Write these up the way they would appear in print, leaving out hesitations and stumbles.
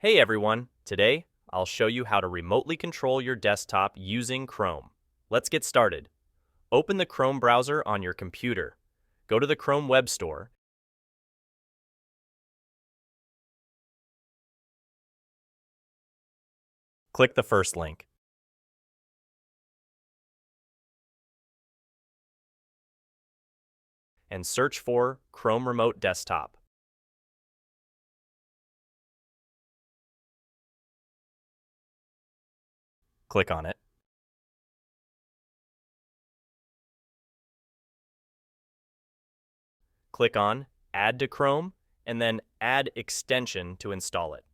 Hey everyone! Today, I'll show you how to remotely control your desktop using Chrome. Let's get started. Open the Chrome browser on your computer. Go to the Chrome Web Store. Click the first link. And search for Chrome Remote Desktop. Click on it. Click on Add to Chrome, and then Add Extension to install it.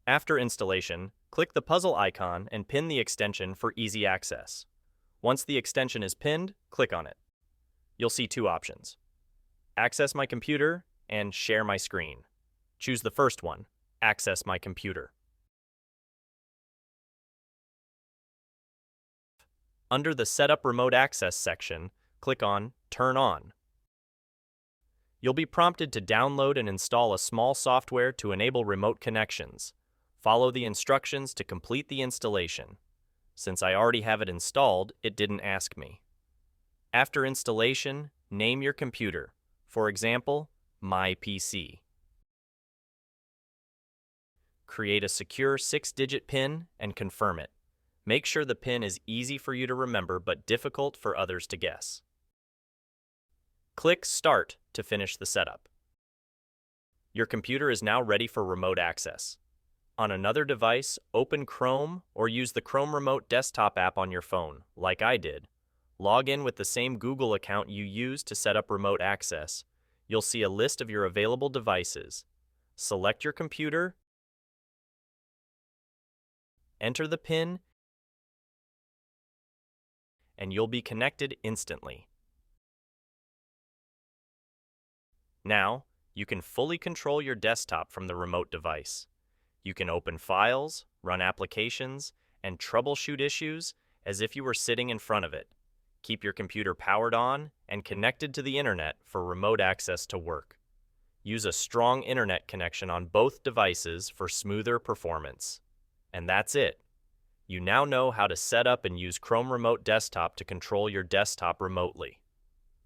After installation, click the puzzle icon and pin the extension for easy access. Once the extension is pinned, click on it. You'll see two options: Access my computer and Share my screen. Choose the first one, Access my computer. Under the Setup Remote Access section, click on Turn On. You'll be prompted to download and install a small software to enable remote connections. Follow the instructions to complete the installation. Since I already have it installed, it didn't ask me. After installation, name your computer. For example, My PC. Create a secure 6-digit PIN and confirm it. Make sure the PIN is easy for you to remember but difficult for others to guess. Click Start to finish the setup. Your computer is now ready for remote access. On another device, open Chrome or use the Chrome Remote Desktop app on your phone, like I did. Log in with the same Google account you used to set up remote access. You'll see a list of your available devices. Select your computer, enter the PIN, and you'll be connected instantly. Now, you can fully control your desktop from the remote device. You can open files, run applications, and troubleshoot issues as if you were sitting in front of it. Keep your computer powered on and connected to the internet for remote access to work. Use a strong internet connection on both devices for smoother performance. And that's it. You now know how to set up and use Chrome Remote Desktop to control your desktop remotely.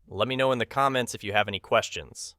Let me know in the comments if you have any questions.